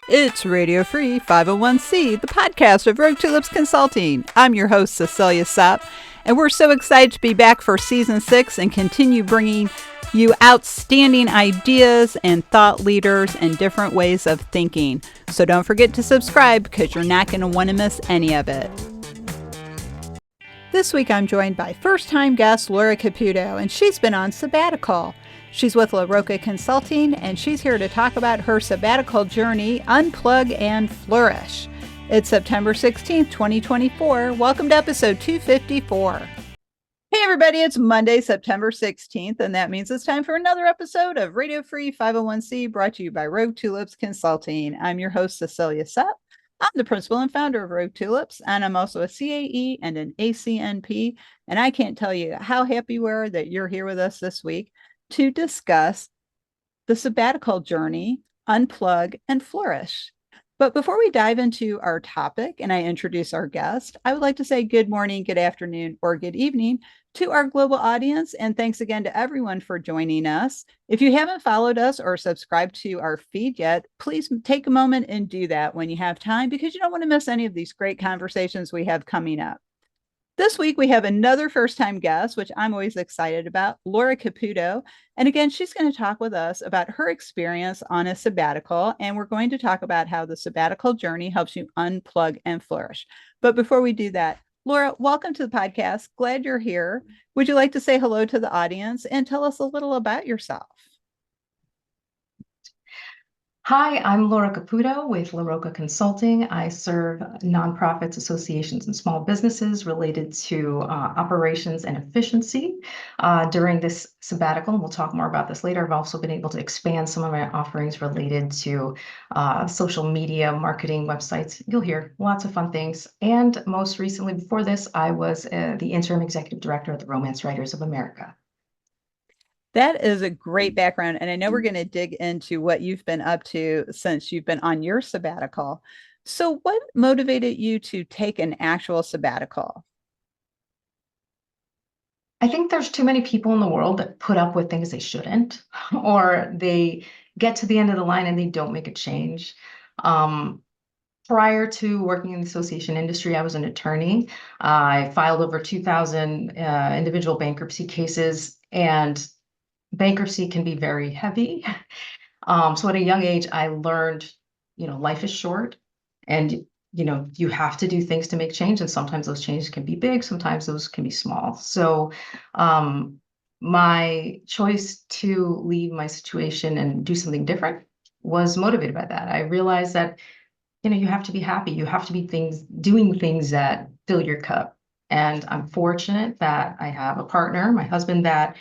It's Radio Free 501c, the podcast of Rogue Tulips Consulting. I'm your host, Cecilia Sapp, and we're so excited to be back for Season 6 and continue bringing you outstanding ideas and thought leaders and different ways of thinking. So don't forget to subscribe because you're not going to want to miss any of it. This week I'm joined by first-time guest Laura Caputo, and she's been on sabbatical. She's with Laura Consulting, and she's here to talk about her sabbatical journey, Unplug and Flourish. It's September 16th, 2024. Welcome to episode 254. Hey everybody, it's Monday, September 16th, and that means it's time for another episode of Radio Free 501c, brought to you by Rogue Tulips Consulting. I'm your host, Cecilia Sepp. I'm the principal and founder of Rogue Tulips, and I'm also a CAE and an ACNP, and I can't tell you how happy we are that you're here with us this week to discuss the sabbatical journey, Unplug and Flourish. But before we dive into our topic and I introduce our guest, I would like to say good morning, good afternoon, or good evening to our global audience. And thanks again to everyone for joining us. If you haven't followed us or subscribed to our feed yet, please take a moment and do that when you have time, because you don't want to miss any of these great conversations we have coming up. This week, we have another first-time guest, which I'm always excited about, Laura Caputo. And again, she's going to talk with us about her experience on a sabbatical, and we're going to talk about how the sabbatical journey helps you unplug and flourish. But before we do that, Laura, welcome to the podcast. Glad you're here. Would you like to say hello to the audience and tell us a little about yourself? Hi, I'm Laura Caputo with Laura Consulting. I serve nonprofits, associations, and small businesses related to operations and efficiency. During this sabbatical, and we'll talk more about this later, I've also been able to expand some of my offerings related to social media, marketing, websites. You'll hear lots of fun things. And most recently, before this, I was the interim executive director at the Romance Writers of America. That is a great background. And I know we're going to dig into what you've been up to since you've been on your sabbatical. So what motivated you to take an actual sabbatical? I think there's too many people in the world that put up with things they shouldn't, or they get to the end of the line and they don't make a change. Prior to working in the association industry, I was an attorney. I filed over 2,000 individual bankruptcy cases, and bankruptcy can be very heavy. So at a young age, I learned, life is short, and you have to do things to make change, and sometimes those changes can be big, sometimes those can be small. So my choice to leave my situation and do something different was motivated by that. I realized that you have to be happy, you have to be doing things that fill your cup. And I'm fortunate that I have a partner, my husband, that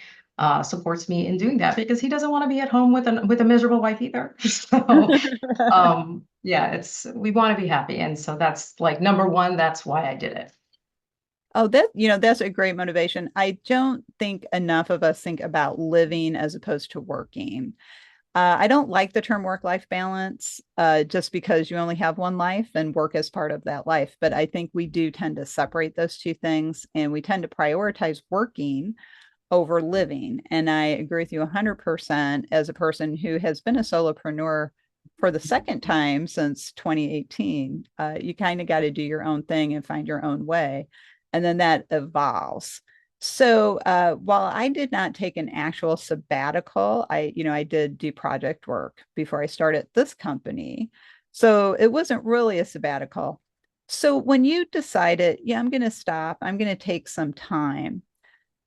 supports me in doing that, because he doesn't want to be at home with a miserable wife either. So yeah, we want to be happy. And so that's like number one, that's why I did it. Oh, that's a great motivation. I don't think enough of us think about living as opposed to working. I don't like the term work-life balance, just because you only have one life and work is part of that life. But I think we do tend to separate those two things, and we tend to prioritize working over living. And I agree with you 100% as a person who has been a solopreneur for the second time since 2018. You kind of got to do your own thing and find your own way. And then that evolves. So while I did not take an actual sabbatical, I did do project work before I started this company. So it wasn't really a sabbatical. So when you decided, yeah, I'm going to stop, I'm going to take some time,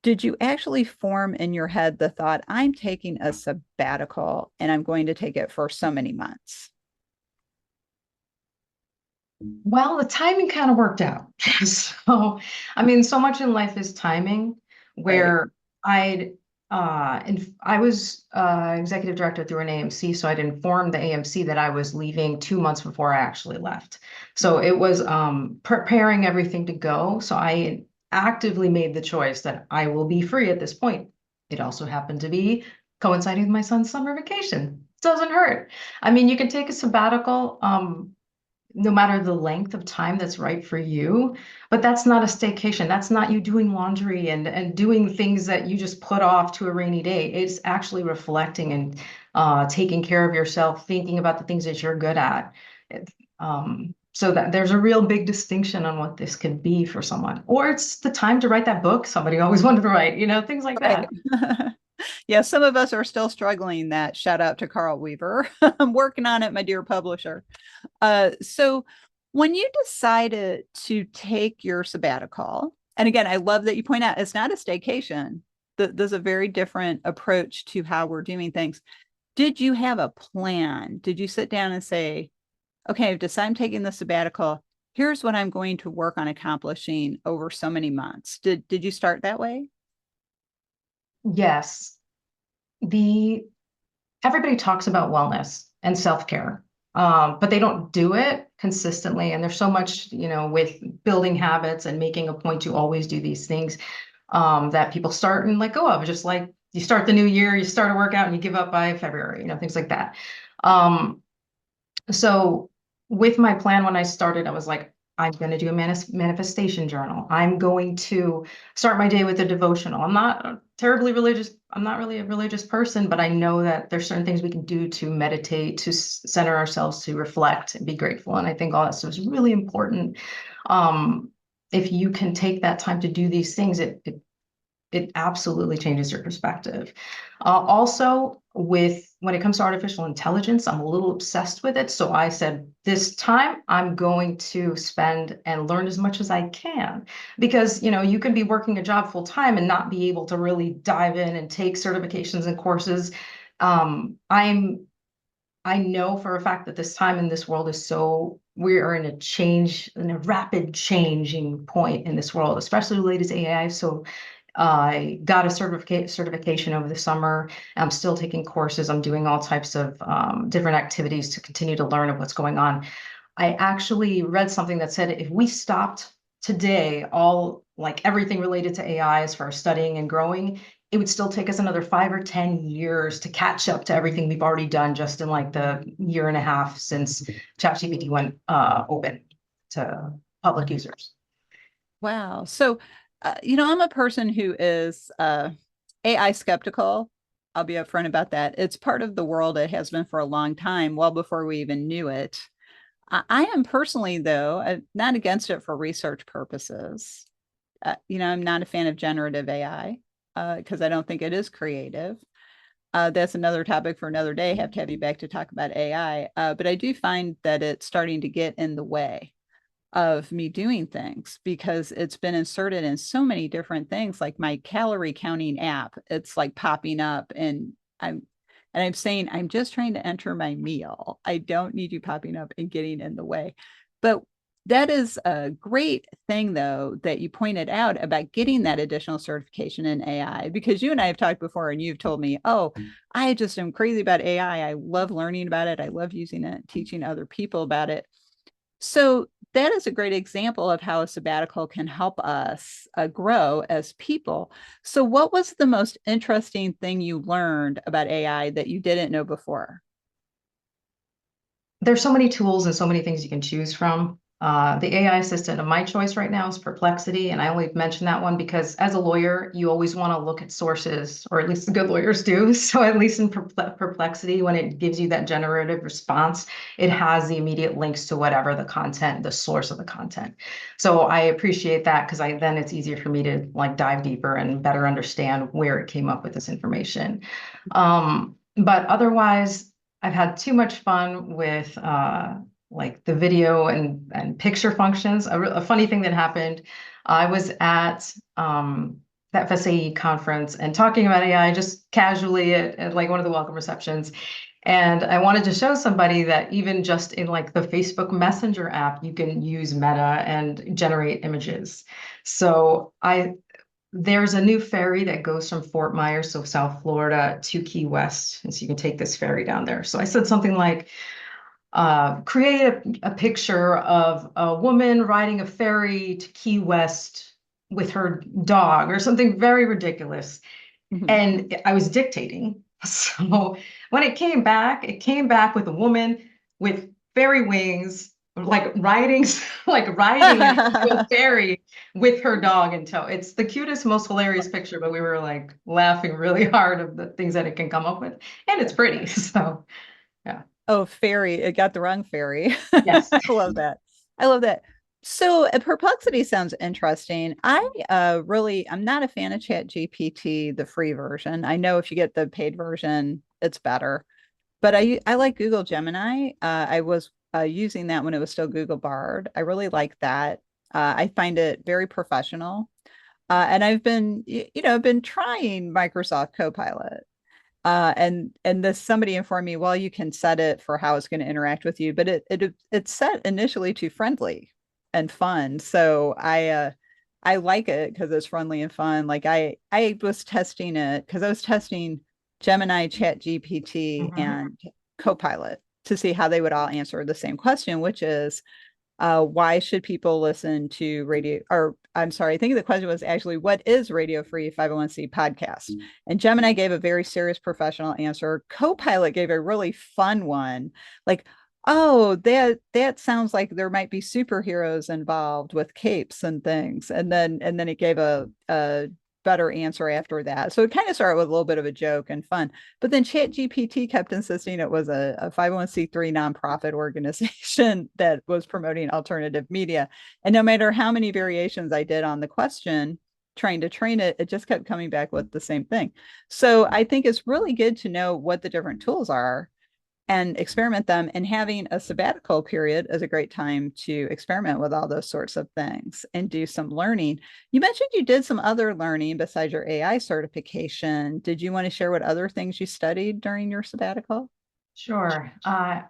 did you actually form in your head the thought, I'm taking a sabbatical and I'm going to take it for so many months? Well, the timing kind of worked out. So, I mean, so much in life is timing, Right. where I was executive director through an AMC, so I'd informed the AMC that I was leaving 2 months before I actually left. So it was preparing everything to go. So I actively made the choice that I will be free at this point. It also happened to be coinciding with my son's summer vacation. Doesn't hurt. I mean, you can take a sabbatical. No matter the length of time that's right for you. But that's not a staycation. That's not you doing laundry and doing things that you just put off to a rainy day. It's actually reflecting and taking care of yourself, thinking about the things that you're good at. So that there's a real big distinction on what this could be for someone. Or it's the time to write that book somebody always wanted to write, things like Right. that. Yeah, some of us are still struggling that. Shout out to Carl Weaver. I'm working on it, my dear publisher. So when you decided to take your sabbatical, and again, I love that you point out it's not a staycation. There's a very different approach to how we're doing things. Did you have a plan? Did you sit down and say, okay, I've decided I'm taking the sabbatical. Here's what I'm going to work on accomplishing over so many months. Did you start that way? Yes. The Everybody talks about wellness and self-care, but they don't do it consistently. And there's so much, with building habits and making a point to always do these things, that people start and let go of. Just like you start the new year, you start a workout and you give up by February, things like that. Um, so with my plan, when I started, I was like, I'm going to do a manifestation journal. I'm going to start my day with a devotional. I'm not terribly religious. I'm not really a religious person, but I know that there's certain things we can do to meditate, to center ourselves, to reflect and be grateful. And I think all that stuff is really important. Um, if you can take that time to do these things, it absolutely changes your perspective. Also, when it comes to artificial intelligence, I'm a little obsessed with it. So I said, this time I'm going to spend and learn as much as I can, because you can be working a job full time and not be able to really dive in and take certifications and courses. I know for a fact that this time in this world is we are in a rapid changing point in this world, especially related to AI. So I got a certification over the summer. I'm still taking courses. I'm doing all types of different activities to continue to learn of what's going on. I actually read something that said if we stopped today, all like everything related to AI as far as studying and growing, it would still take us another 5 or 10 years to catch up to everything we've already done just in like the year and a half since ChatGPT went open to public users. Wow. So, I'm a person who is AI skeptical. I'll be upfront about that. It's part of the world. It has been for a long time, well before we even knew it. I am personally, though, not against it for research purposes. I'm not a fan of generative AI because I don't think it is creative. That's another topic for another day. Have to have you back to talk about AI. But I do find that it's starting to get in the way of me doing things because it's been inserted in so many different things, like my calorie counting app. It's like popping up, and I'm saying I'm just trying to enter my meal. I don't need you popping up and getting in the way. But that is a great thing, though, that you pointed out about getting that additional certification in AI, because you and I have talked before and you've told me, oh, I just am crazy about AI. I love learning about it. I love using it, teaching other people about it. So that is a great example of how a sabbatical can help us grow as people. So, what was the most interesting thing you learned about AI that you didn't know before? There's so many tools and so many things you can choose from. The AI assistant of my choice right now is Perplexity, and I only mention that one because as a lawyer, you always want to look at sources, or at least the good lawyers do. So at least in Perplexity, when it gives you that generative response, it has the immediate links to whatever the content, the source of the content. So I appreciate that because then it's easier for me to like dive deeper and better understand where it came up with this information. But otherwise, I've had too much fun with like the video and picture functions. A funny thing that happened, I was at that FSAE conference and talking about AI just casually at like one of the welcome receptions. And I wanted to show somebody that even just in like the Facebook Messenger app, you can use Meta and generate images. So there's a new ferry that goes from Fort Myers, so South Florida, to Key West. And so you can take this ferry down there. So I said something like, create a picture of a woman riding a ferry to Key West with her dog, or something very ridiculous. Mhm. And I was dictating. So when it came back with a woman with fairy wings like riding like riding an actual ferry with her dog in tow. It's the cutest, most hilarious picture, but we were like laughing really hard of the things that it can come up with. And it's pretty. So yeah. Oh, fairy. It got the wrong fairy. Yes. I love that. I love that. So perplexity sounds interesting. I'm not a fan of Chat GPT, the free version. I know if you get the paid version, it's better. But I like Google Gemini. I was using that when it was still Google Bard. I really like that. I find it very professional. And I've been trying Microsoft Copilot. And this somebody informed me, well, you can set it for how it's going to interact with you, but it's set initially to friendly and fun. So I like it because it's friendly and fun. Like I was testing it because I was testing Gemini, Chat GPT, Mhm. and Copilot to see how they would all answer the same question, which is why should people listen to radio? Or I'm sorry, I think the question was actually, what is Radio Free 501c podcast? And Gemini gave a very serious professional answer. Copilot gave a really fun one, like, oh, that sounds like there might be superheroes involved with capes and things. And then it gave a better answer after that. So it kind of started with a little bit of a joke and fun. But then ChatGPT kept insisting it was a 501c3 nonprofit organization that was promoting alternative media. And no matter how many variations I did on the question, trying to train it, it just kept coming back with the same thing. So I think it's really good to know what the different tools are and experiment them. And having a sabbatical period is a great time to experiment with all those sorts of things and do some learning. You mentioned you did some other learning besides your AI certification. Did you want to share what other things you studied during your sabbatical? Sure. I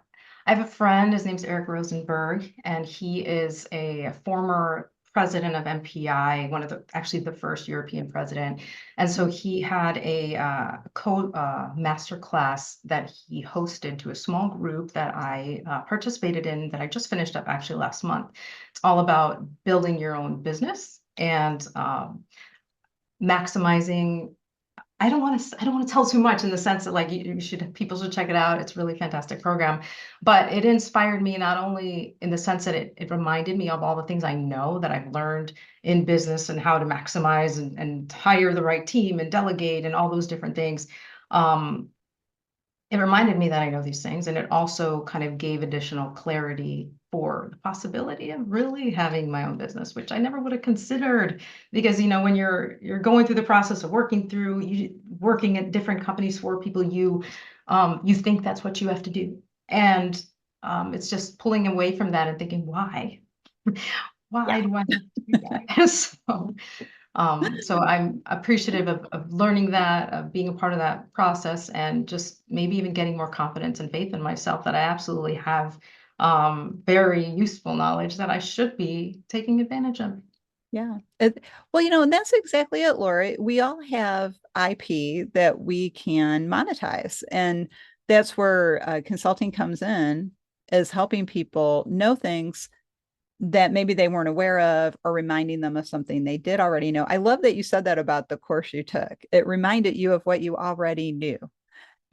have a friend, his name's Eric Rosenberg, and he is a former president of MPI, one of actually the first European president. And so he had a code master class that he hosted to a small group that I participated in that I just finished up actually last month. It's all about building your own business and maximizing. I don't want to tell too much in the sense that like you should people should check it out. It's a really fantastic program. But it inspired me not only in the sense that it reminded me of all the things I know that I've learned in business and how to maximize and hire the right team and delegate and all those different things. Um, it reminded me that I know these things, and it also kind of gave additional clarity for the possibility of really having my own business, which I never would have considered because when you're going through the process of working at different companies for people, you think that's what you have to do, and it's just pulling away from that and thinking why Yeah. why do I have to do that? So I'm appreciative of learning that, of being a part of that process, and just maybe even getting more confidence and faith in myself that I absolutely have very useful knowledge that I should be taking advantage of. Yeah. Well, and that's exactly it, Lori. We all have IP that we can monetize. And that's where consulting comes in, is helping people know things that maybe they weren't aware of or reminding them of something they did already know. I love that you said that about the course you took. It reminded you of what you already knew.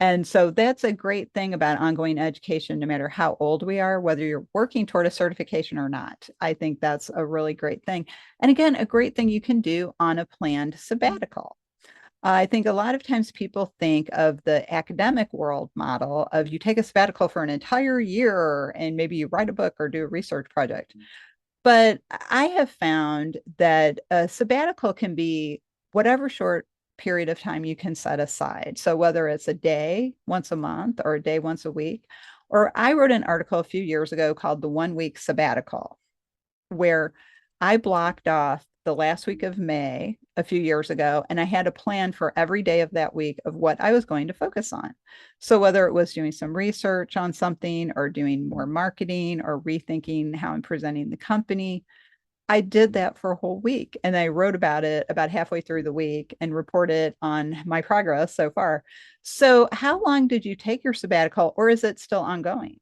And so that's a great thing about ongoing education, no matter how old we are, whether you're working toward a certification or not. I think that's a really great thing. And again, a great thing you can do on a planned sabbatical. I think a lot of times people think of the academic world model of you take a sabbatical for an entire year and maybe you write a book or do a research project. But I have found that a sabbatical can be whatever short period of time you can set aside. So whether it's a day once a month or a day once a week, or I wrote an article a few years ago called the 1 week sabbatical, where I blocked off the last week of May a few years ago, and I had a plan for every day of that week of what I was going to focus on. So whether it was doing some research on something or doing more marketing or rethinking how I'm presenting the company, I did that for a whole week and I wrote about it about halfway through the week and reported on my progress so far. So, how long did you take your sabbatical, or is it still ongoing?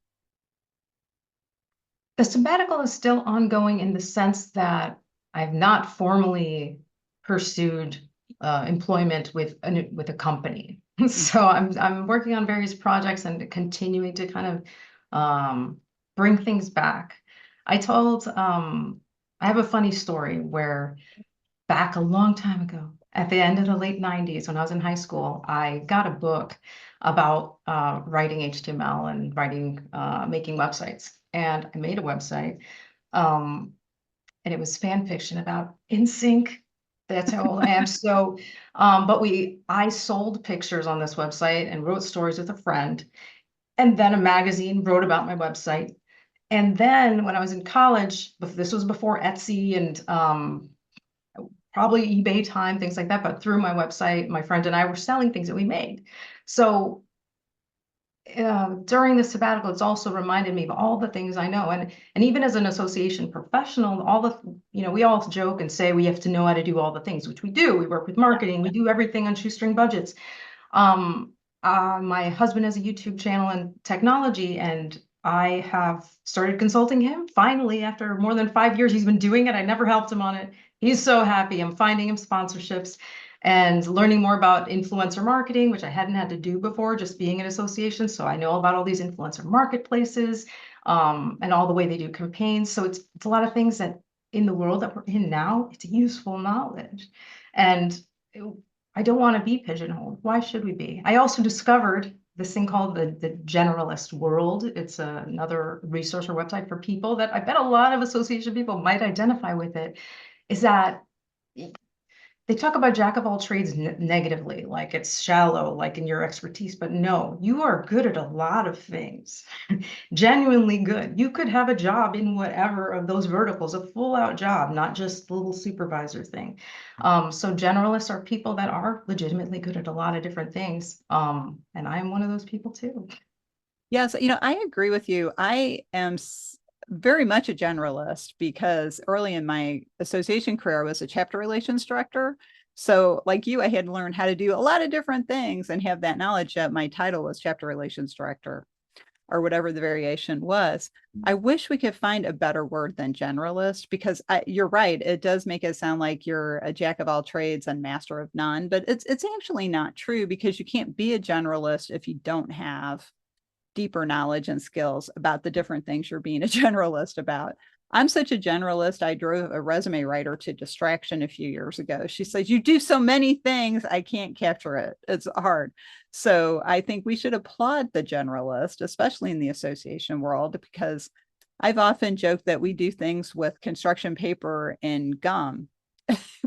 The sabbatical is still ongoing in the sense that I've not formally pursued employment with a company. So I'm working on various projects and continuing to kind of bring things back. I told, I have a funny story where back a long time ago, at the end of the late 90s, when I was in high school, I got a book about writing HTML and making websites. And I made a website, um, and it was fan fiction about NSYNC. That's how old I am. So, I sold pictures on this website and wrote stories with a friend. And then a magazine wrote about my website. And then when I was in college, this was before Etsy and probably eBay time, things like that. But through my website, my friend and I were selling things that we made. So during the sabbatical, it's also reminded me of all the things I know. And even as an association professional, we all joke and say we have to know how to do all the things, which we do. We work with marketing, we do everything on shoestring budgets. Um, my husband has a YouTube channel in technology, and I have started consulting him. Finally, after more than 5 years, he's been doing it. I never helped him on it. He's so happy. I'm finding him sponsorships and learning more about influencer marketing, which I hadn't had to do before, just being in association. So I know about all these influencer marketplaces, and all the way they do campaigns. So it's a lot of things that in the world that we're in now, it's useful knowledge. And I don't want to be pigeonholed. Why should we be? I also discovered this thing called the generalist world. It's another resource or website for people that I bet a lot of association people might identify with it. Is that they talk about jack of all trades negatively, like it's shallow, like in your expertise, but no, you are good at a lot of things, genuinely good. You could have a job in whatever of those verticals, a full out job, not just a little supervisor thing. So generalists are people that are legitimately good at a lot of different things. And I am one of those people too. Yes, I agree with you. I am very much a generalist because early in my association career, I was a chapter relations director. So, like you, I had to learn how to do a lot of different things and have that knowledge that my title was chapter relations director or whatever the variation was. I wish we could find a better word than generalist because you're right. It does make it sound like you're a jack of all trades and master of none, but it's actually not true because you can't be a generalist if you don't have deeper knowledge and skills about the different things you're being a generalist about. I'm such a generalist. I drove a resume writer to distraction a few years ago. She says, "You do so many things, I can't capture it. It's hard." So I think we should applaud the generalist, especially in the association world, because I've often joked that we do things with construction paper and gum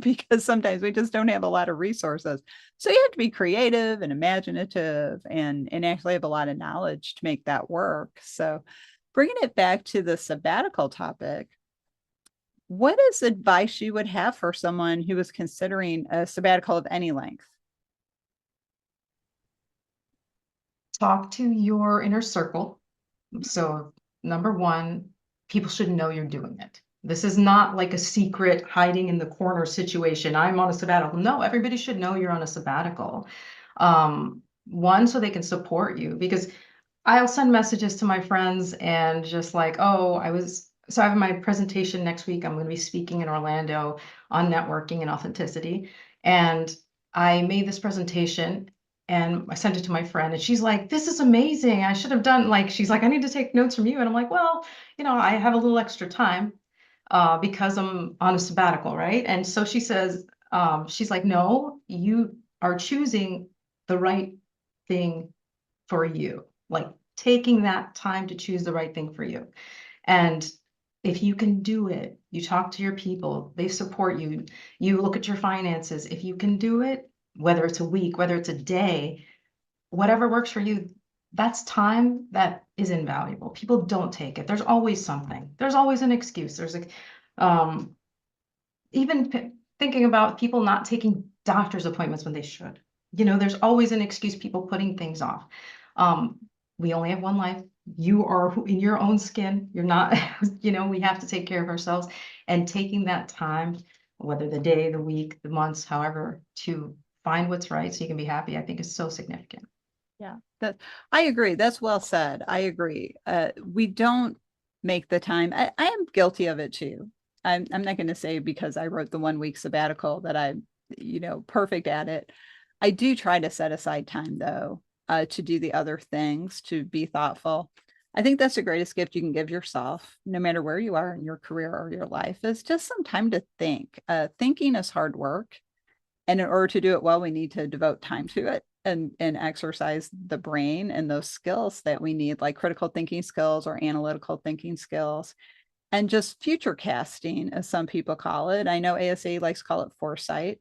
because sometimes we just don't have a lot of resources. So you have to be creative and imaginative and actually have a lot of knowledge to make that work. So bringing it back to the sabbatical topic, what is advice you would have for someone who is considering a sabbatical of any length? Talk to your inner circle. So, number one, people should know you're doing it. This is not like a secret hiding in the corner situation. I'm on a sabbatical. No, everybody should know you're on a sabbatical. One, so they can support you because I'll send messages to my friends and just like, oh, so I have my presentation next week. I'm going to be speaking in Orlando on networking and authenticity. And I made this presentation and I sent it to my friend and she's like, this is amazing. I should have done she's like, I need to take notes from you. And I'm like, well, I have a little extra time because I'm on a sabbatical, right? And so she says, she's like, no, you are choosing the right thing for you, like taking that time to choose the right thing for you. And if you can do it, you talk to your people, they support you, you look at your finances. If you can do it, whether it's a week, whether it's a day, whatever works for you, that's time that is invaluable. People don't take it. There's always something. There's always an excuse. Um, even thinking about people not taking doctor's appointments when they should. There's always an excuse, people putting things off. Um, we only have one life. You are in your own skin. You're not, we have to take care of ourselves. And taking that time, whether the day, the week, the months, however, to find what's right so you can be happy, I think is so significant. Yeah, I agree. That's well said. I agree. We don't make the time. I am guilty of it too. I'm not going to say because I wrote the 1 week sabbatical that I'm, perfect at it. I do try to set aside time though, to do the other things, to be thoughtful. I think that's the greatest gift you can give yourself, no matter where you are in your career or your life, is just some time to think. Thinking is hard work. And in order to do it well, we need to devote time to it and exercise the brain and those skills that we need, like critical thinking skills or analytical thinking skills, and just future casting, as some people call it. I know ASA likes to call it foresight.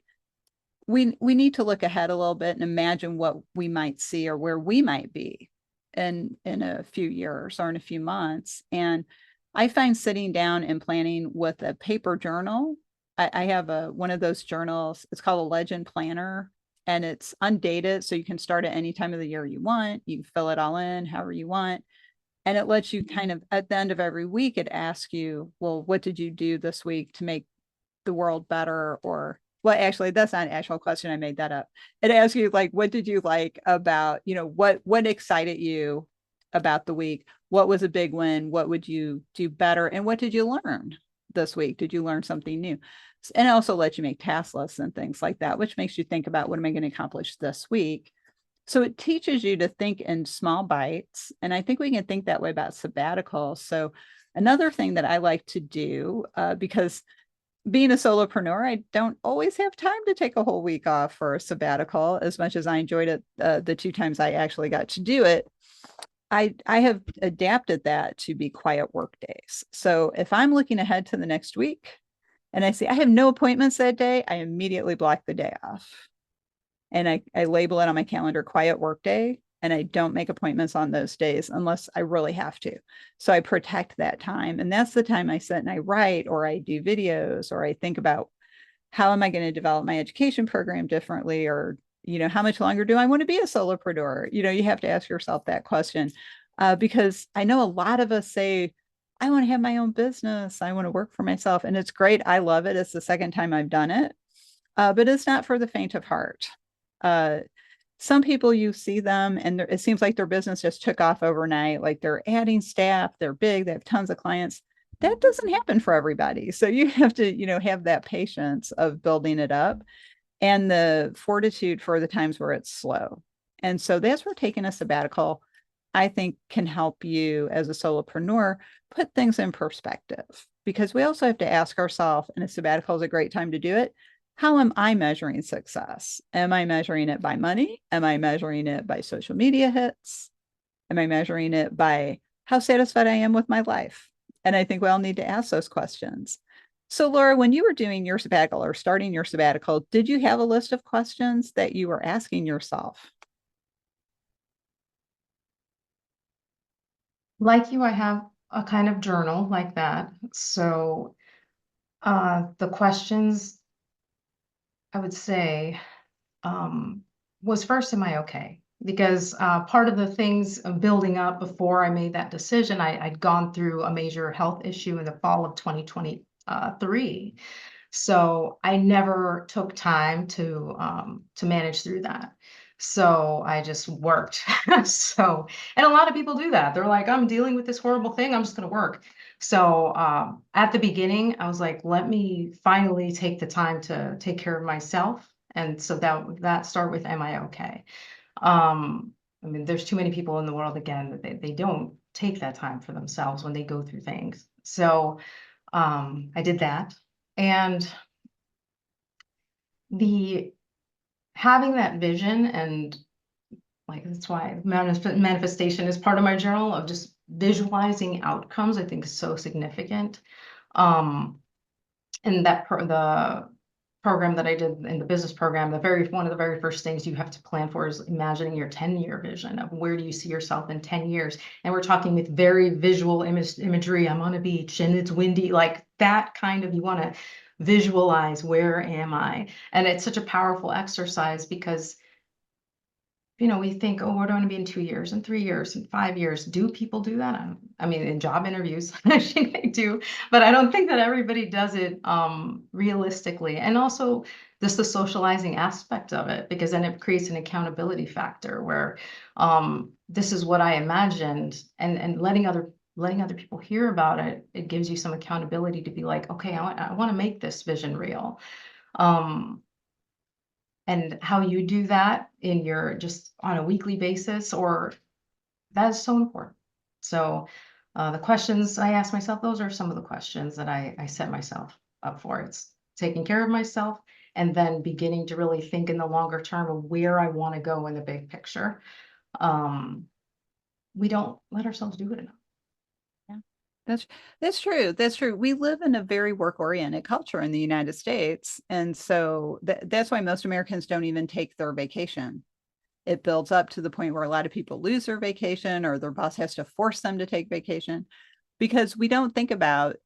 We need to look ahead a little bit and imagine what we might see or where we might be in a few years or in a few months. And I find sitting down and planning with a paper journal. I have one of those journals. It's called a Legend Planner, and it's undated, so you can start at any time of the year you want. You fill it all in however you want, and it lets you kind of, at the end of every week, it asks you, well, what did you do this week to make the world better? Or, well, actually, that's not an actual question, I made that up. It asks you, like, what did you like about, what excited you about the week? What was a big win? What would you do better? And what did you learn this week? Did you learn something new? And it also lets you make task lists and things like that, which makes you think about, what am I going to accomplish this week? So it teaches you to think in small bites. And I think we can think that way about sabbatical. So another thing that I like to do, because being a solopreneur, I don't always have time to take a whole week off for a sabbatical, as much as I enjoyed it the 2 times I actually got to do it. I have adapted that to be quiet work days. So if I'm looking ahead to the next week and I see I have no appointments that day, I immediately block the day off. And I label it on my calendar quiet work day. And I don't make appointments on those days unless I really have to. So I protect that time. And that's the time I sit and I write, or I do videos, or I think about, how am I going to develop my education program differently? Or, how much longer do I want to be a solopreneur? You have to ask yourself that question, because I know a lot of us say, I want to have my own business. I want to work for myself. And it's great. I love it. It's the second time I've done it, but it's not for the faint of heart. Uh, some people, you see them and it seems like their business just took off overnight. Like, they're adding staff, they're big, they have tons of clients. That doesn't happen for everybody. So you have to, have that patience of building it up and the fortitude for the times where it's slow. And so that's where taking a sabbatical, I think, can help you as a solopreneur put things in perspective, because we also have to ask ourselves, and a sabbatical is a great time to do it. How am I measuring success? Am I measuring it by money? Am I measuring it by social media hits? Am I measuring it by how satisfied I am with my life? And I think we all need to ask those questions. So, Laura, when you were doing your sabbatical or starting your sabbatical, did you have a list of questions that you were asking yourself? Like you, I have a kind of journal like that. So the questions I would say was first, am I okay? Because part of the things of building up before I made that decision, I'd gone through a major health issue in the fall of 2023. So I never took time to manage through that. So I just worked. So, and a lot of people do that. They're like, I'm dealing with this horrible thing. I'm just going to work. So at the beginning, I was like, let me finally take the time to take care of myself. And so that start with, am I okay? I mean, there's too many people in the world, again, that they don't take that time for themselves when they go through things. So I did that. And the having that vision, and like, that's why manifestation is part of my journal, of just visualizing outcomes, I think is so significant. And the program that I did in the business program, one of the very first things you have to plan for is imagining your 10-year vision of where do you see yourself in 10 years. And we're talking with very visual imagery. I'm on a beach and it's windy, like that kind of, you want to visualize, where am I? And it's such a powerful exercise, because we think, oh, where do I want to be in 2 years, and 3 years, and 5 years? Do people do that? I mean, in job interviews, I think they do, but I don't think that everybody does it realistically. And also just the socializing aspect of it, because then it creates an accountability factor where this is what I imagined, and letting other people hear about it, it gives you some accountability to be like, okay, I want to make this vision real. And how you do that in your, just on a weekly basis, or that is so important. So the questions I ask myself, those are some of the questions that I set myself up for. It's taking care of myself and then beginning to really think in the longer term of where I want to go in the big picture. Um, we don't let ourselves do it enough. Yeah. That's true. That's true. We live in a very work-oriented culture in the United States. And so that's why most Americans don't even take their vacation. It builds up to the point where a lot of people lose their vacation or their boss has to force them to take vacation because we don't think about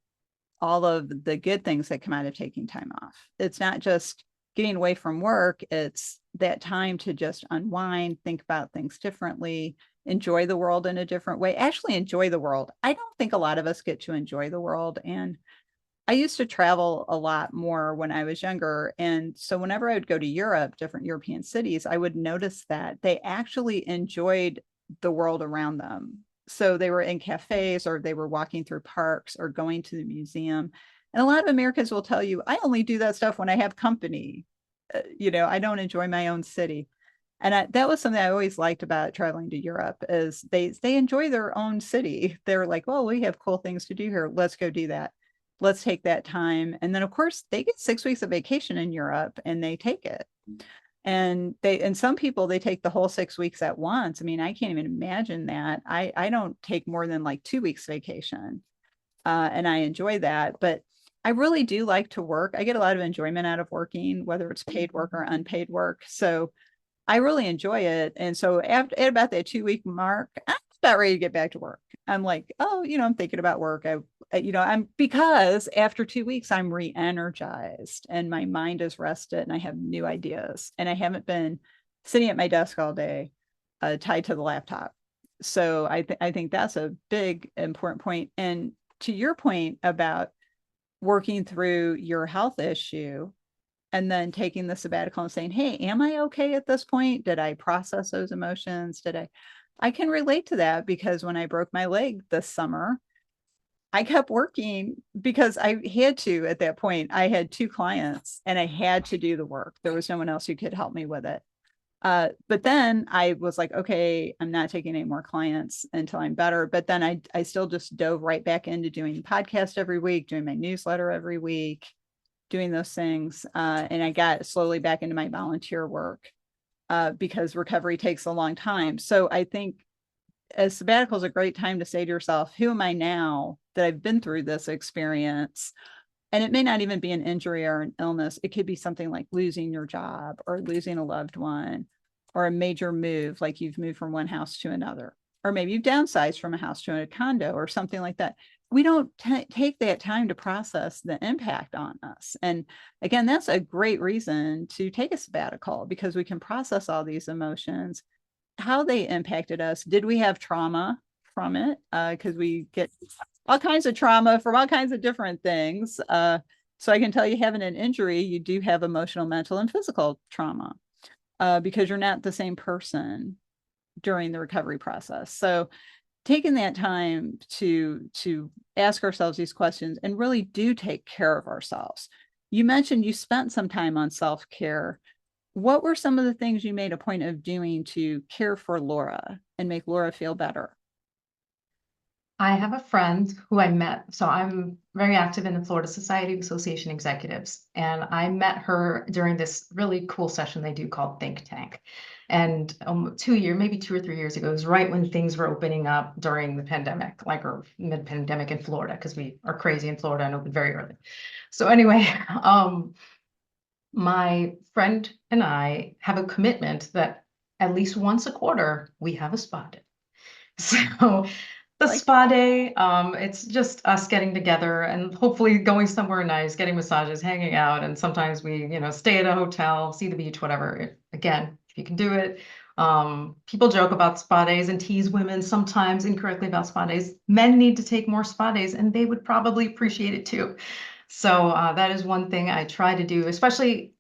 all of the good things that come out of taking time off. It's not just getting away from work, it's that time to just unwind, think about things differently, enjoy the world in a different way, actually enjoy the world. I don't think a lot of us get to enjoy the world. And I used to travel a lot more when I was younger. And so whenever I would go to Europe, different European cities, I would notice that they actually enjoyed the world around them. So they were in cafes or they were walking through parks or going to the museum. And a lot of Americans will tell you, I only do that stuff when I have company. I don't enjoy my own city. And that was something I always liked about traveling to Europe is they enjoy their own city. They're like, well, we have cool things to do here. Let's go do that. Let's take that time. And then of course they get 6 weeks of vacation in Europe and they take it. And some people they take the whole 6 weeks at once. I mean, I can't even imagine that. I don't take more than like 2 weeks vacation. And I enjoy that. But I really do like to work. I get a lot of enjoyment out of working, whether it's paid work or unpaid work. So I really enjoy it. And so at about that 2 week mark, I'm about ready to get back to work. I'm like, oh, I'm thinking about work. I'm because after 2 weeks, I'm re-energized and my mind is rested and I have new ideas and I haven't been sitting at my desk all day, tied to the laptop. So I think that's a big important point. And to your point about working through your health issue, and then taking the sabbatical and saying, hey, am I okay at this point? Did I process those emotions? I can relate to that because when I broke my leg this summer, I kept working because I had to at that point. I had 2 clients and I had to do the work. There was no one else who could help me with it. But then I was like, okay, I'm not taking any more clients until I'm better. But then I still just dove right back into doing podcast every week, doing my newsletter every week, doing those things. And I got slowly back into my volunteer work because recovery takes a long time. So I think a sabbatical is a great time to say to yourself, who am I now that I've been through this experience? And it may not even be an injury or an illness. It could be something like losing your job or losing a loved one or a major move, like you've moved from one house to another, or maybe you've downsized from a house to a condo or something like that. We don't take that time to process the impact on us. And again, that's a great reason to take a sabbatical because we can process all these emotions, how they impacted us. Did we have trauma from it? Because we get all kinds of trauma from all kinds of different things. So I can tell you having an injury, you do have emotional, mental, and physical trauma because you're not the same person during the recovery process. So taking that time to ask ourselves these questions and really do take care of ourselves. You mentioned you spent some time on self-care. What were some of the things you made a point of doing to care for Laura and make Laura feel better? I have a friend who I met. So I'm very active in the Florida Society of Association Executives. And I met her during this really cool session they do called Think Tank. And 2 years, maybe 2 or 3 years ago, it was right when things were opening up during the pandemic, like or mid-pandemic in Florida, because we are crazy in Florida and opened very early. So anyway, my friend and I have a commitment that at least once a quarter, we have a spa day. So the Like, spa day, it's just us getting together and hopefully going somewhere nice, getting massages, hanging out, and sometimes we, stay at a hotel, see the beach, whatever. Again, if you can do it. People joke about spa days and tease women sometimes incorrectly about spa days. Men need to take more spa days, and they would probably appreciate it too. So that is one thing I try to do, especially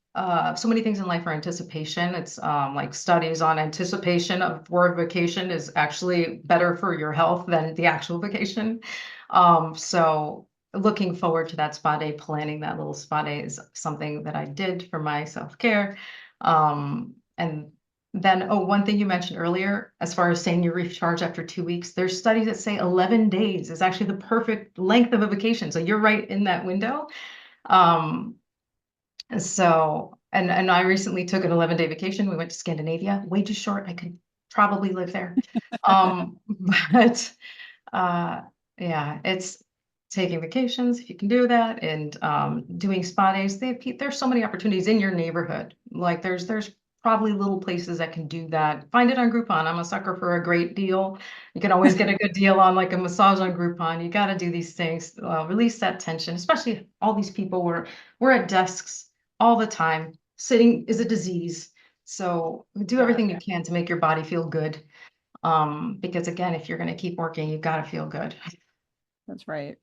so many things in life are anticipation. It's like studies on anticipation of for a vacation is actually better for your health than the actual vacation. So looking forward to that spa day, planning that little spa day is something that I did for my self-care. And, Then, oh, one thing you mentioned earlier, as far as saying you recharge after 2 weeks, there's studies that say 11 days is actually the perfect length of a vacation. So you're right in that window. Um, and I recently took an 11-day vacation. We went to Scandinavia, way too short. I could probably live there. But uh, yeah, it's taking vacations if you can do that, and doing spa days. There's so many opportunities in your neighborhood. Like there's probably little places that can do that. Find it on Groupon. I'm a sucker for a great deal. You can always get a good deal on like a massage on Groupon. You got to do these things, release that tension, especially all these people we're at desks all the time. Sitting is a disease. So do Yeah, everything you can to make your body feel good. Because again, if you're going to keep working, you've got to feel good. that's right.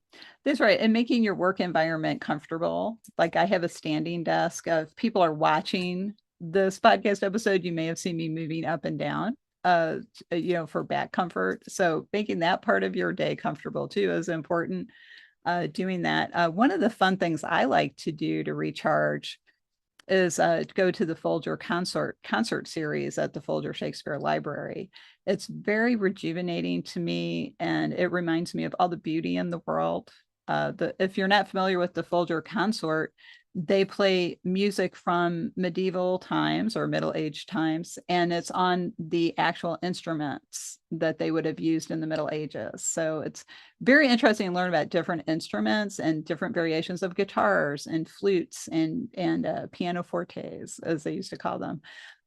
That's right. And making your work environment comfortable. Like I have a standing desk. If people are watching this podcast episode, you may have seen me moving up and down, for back comfort. So making that part of your day comfortable too is important. Doing that. One of the fun things I like to do to recharge is go to the Folger concert series at the Folger Shakespeare Library. It's very rejuvenating to me, and it reminds me of all the beauty in the world. If you're not familiar with the Folger consort, they play music from medieval times or Middle Age times, and it's on the actual instruments that they would have used in the Middle Ages. So it's very interesting to learn about different instruments and different variations of guitars and flutes and piano fortes, as they used to call them.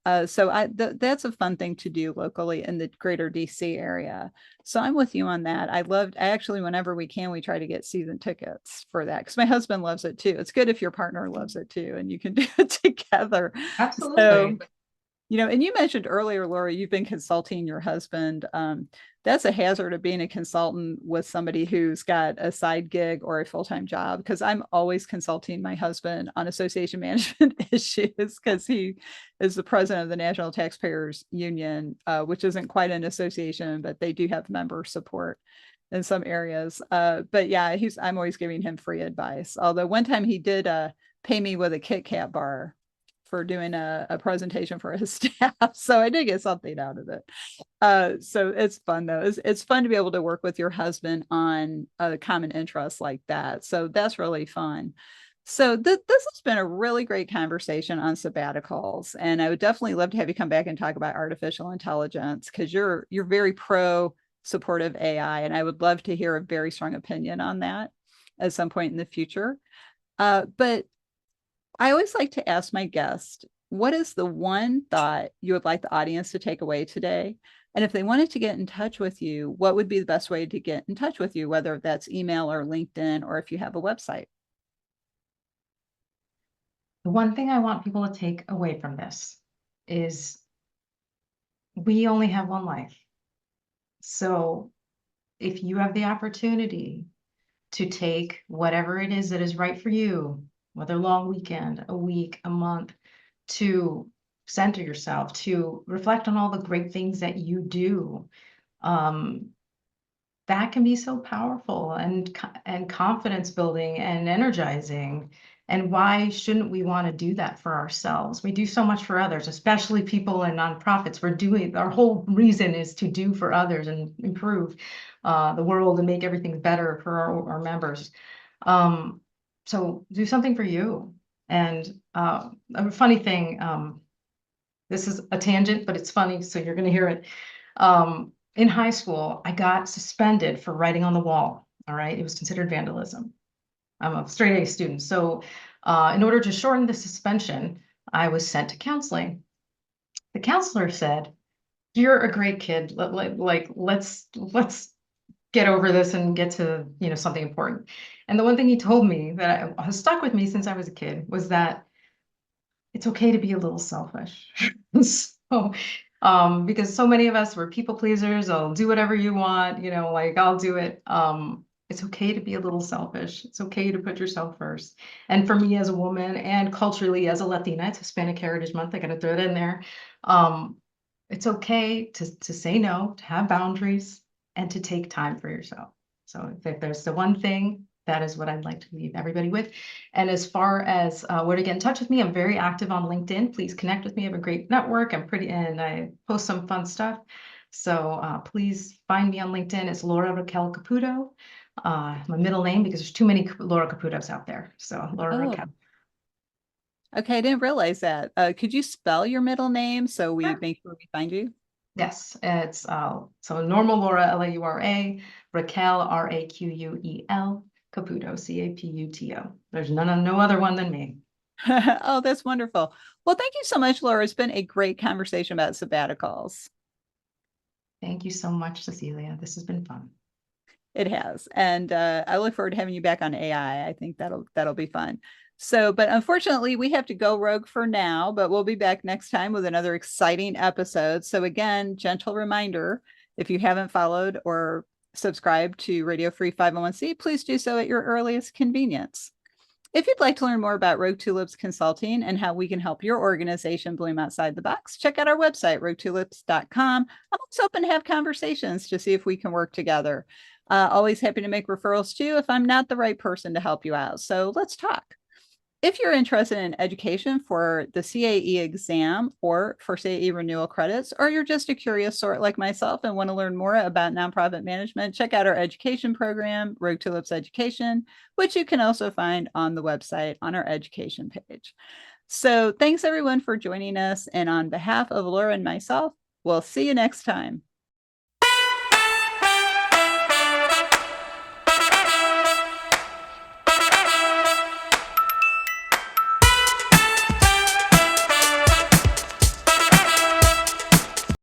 That's a fun thing to do locally in the greater DC area. So I'm with you on that. I actually, whenever we can, we try to get season tickets for that because my husband loves it too. It's good if your partner loves it too and you can do it together. So, Absolutely. and you mentioned earlier, Laura, you've been consulting your husband. That's a hazard of being a consultant with somebody who's got a side gig or a full-time job, because I'm always consulting my husband on association management issues because he is the president of the National Taxpayers Union, which isn't quite an association, but they do have member support in some areas. But yeah, I'm always giving him free advice. Although one time he did pay me with a Kit Kat bar for doing a presentation for his staff. So I did get something out of it. So it's fun though. It's fun to be able to work with your husband on a common interest like that. So that's really fun. So this has been a really great conversation on sabbaticals, and I would definitely love to have you come back and talk about artificial intelligence because you're very pro supportive AI, and I would love to hear a very strong opinion on that at some point in the future. But I always like to ask my guest, what is the one thought you would like the audience to take away today? And if they wanted to get in touch with you, what would be the best way to get in touch with you, whether that's email or LinkedIn, or if you have a website? The one thing I want people to take away from this is we only have one life. So if you have the opportunity to take whatever it is that is right for you, whether long weekend, a week, a month, to center yourself, to reflect on all the great things that you do, um, that can be so powerful and confidence building and energizing. And why shouldn't we want to do that for ourselves? We do so much for others, especially people in nonprofits. Our whole reason is to do for others and improve the world and make everything better for our members. So do something for you. And a funny thing, this is a tangent, but it's funny, so you're going to hear it. In high school, I got suspended for writing on the wall. All right. It was considered vandalism. I'm a straight A student. So, in order to shorten the suspension, I was sent to counseling. The counselor said, "You're a great kid. Let's get over this and get to, something important." And the one thing he told me that has stuck with me since I was a kid was that it's okay to be a little selfish. So, because so many of us were people pleasers, I'll do whatever you want, like I'll do it. It's okay to be a little selfish. It's okay to put yourself first. And for me as a woman and culturally as a Latina, it's Hispanic Heritage Month, I gotta throw it in there. Um, it's okay to say no, to have boundaries, and to take time for yourself. So if there's the one thing that is what I'd like to leave everybody with. And as far as where to get in touch with me, I'm very active on LinkedIn. Please connect with me. I have a great network. And I post some fun stuff. So please find me on LinkedIn. It's Laura Raquel Caputo, my middle name, because there's too many Laura Caputos out there. So Laura Raquel. Okay, I didn't realize that. Could you spell your middle name so we make sure we find you? Yes, it's so normal Laura, Laura, Raquel, Raquel, Caputo, Caputo. There's no other one than me. Oh, that's wonderful. Well, thank you so much, Laura. It's been a great conversation about sabbaticals. Thank you so much, Cecilia. This has been fun. It has. And I look forward to having you back on AI. I think that'll be fun. So, but unfortunately, we have to go rogue for now, but we'll be back next time with another exciting episode. So again, gentle reminder, if you haven't followed or subscribed to Radio Free 501c, please do so at your earliest convenience. If you'd like to learn more about Rogue Tulips Consulting and how we can help your organization bloom outside the box, check out our website, roguetulips.com. I'm always open to have conversations to see if we can work together. Always happy to make referrals too if I'm not the right person to help you out. So let's talk. If you're interested in education for the CAE exam or for CAE renewal credits, or you're just a curious sort like myself and want to learn more about nonprofit management, check out our education program, Rogue Tulips Education, which you can also find on the website on our education page. So thanks everyone for joining us. And on behalf of Laura and myself, we'll see you next time.